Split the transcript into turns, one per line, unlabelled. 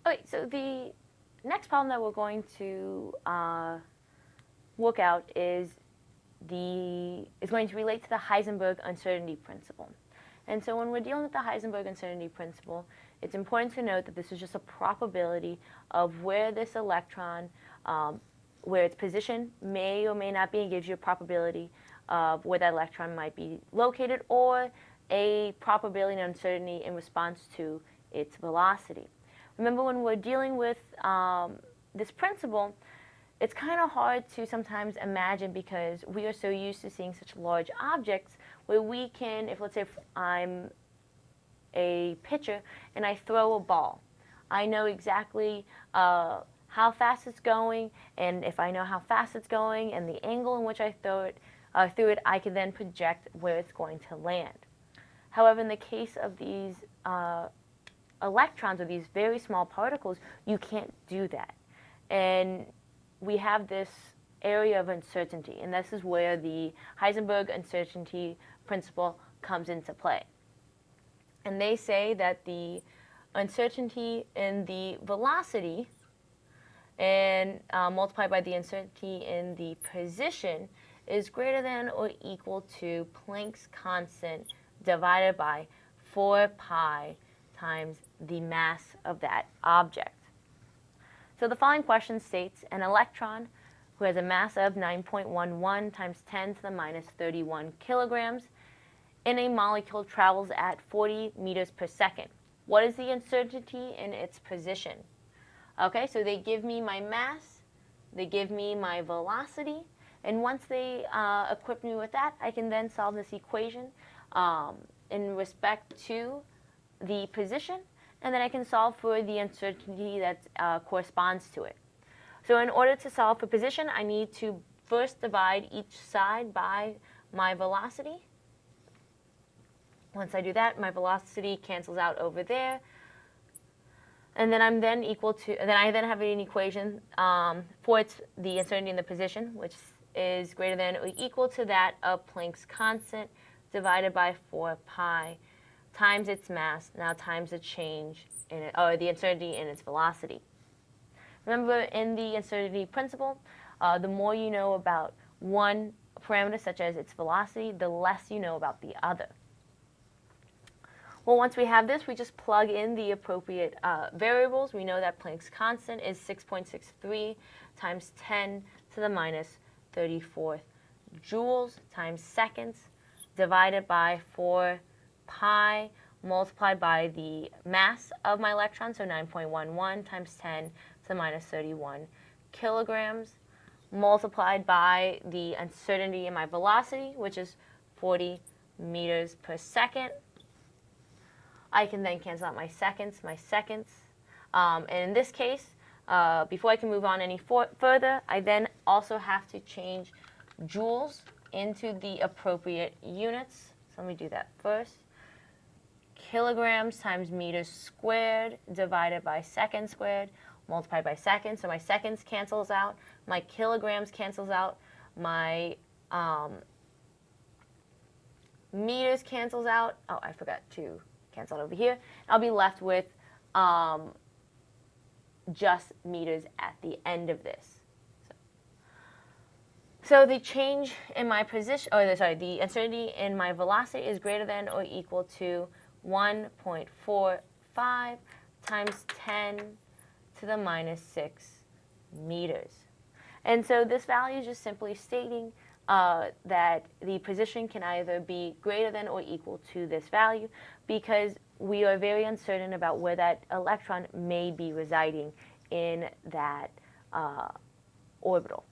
Okay, so the next problem that we're going to work out is going to relate to the Heisenberg uncertainty principle. And so when we're dealing with the Heisenberg uncertainty principle, it's important to note that this is just a probability of where this electron, where its position may or may not be. It gives you a probability of where that electron might be located, or a probability and uncertainty in response to its velocity. Remember, when we're dealing with this principle, it's kind of hard to sometimes imagine because we are so used to seeing such large objects where we can, if let's say if I'm a pitcher and I throw a ball, I know exactly how fast it's going, and if I know how fast it's going and the angle in which I threw it, I can then project where it's going to land. However, in the case of these electrons, or these very small particles, you can't do that. And we have this area of uncertainty, and this is where the Heisenberg uncertainty principle comes into play. And they say that the uncertainty in the velocity and multiplied by the uncertainty in the position is greater than or equal to Planck's constant divided by 4 pi times the mass of that object. So the following question states, an electron who has a mass of 9.11 times 10 to the minus 31 kilograms in a molecule travels at 40 meters per second. What is the uncertainty in its position? Okay, so they give me my mass, they give me my velocity, and once they equip me with that, I can then solve this equation in respect to the position, and then I can solve for the uncertainty that corresponds to it. So in order to solve for position, I need to first divide each side by my velocity. Once I do that, my velocity cancels out over there. And then I then have an equation for the uncertainty in the position, which is greater than or equal to that of Planck's constant divided by 4 pi times its mass, now times the change in it, or the uncertainty in its velocity. Remember, in the uncertainty principle, the more you know about one parameter, such as its velocity, the less you know about the other. Well, once we have this, we just plug in the appropriate variables. We know that Planck's constant is 6.63 times 10 to the minus 34th joules times seconds divided by 4 pi multiplied by the mass of my electron, so 9.11 times 10 to the minus 31 kilograms, multiplied by the uncertainty in my velocity, which is 40 meters per second. I can then cancel out my seconds. And in this case, before I can move on any further, I then also have to change joules into the appropriate units. So let me do that first. Kilograms times meters squared divided by seconds squared multiplied by seconds. So my seconds cancels out, my kilograms cancels out, my meters cancels out. Oh, I forgot to cancel it over here. I'll be left with just meters at the end of this. So the change in my position, the uncertainty in my velocity is greater than or equal to 1.45 times 10 to the minus 6 meters. And so this value is just simply stating that the position can either be greater than or equal to this value, because we are very uncertain about where that electron may be residing in that orbital.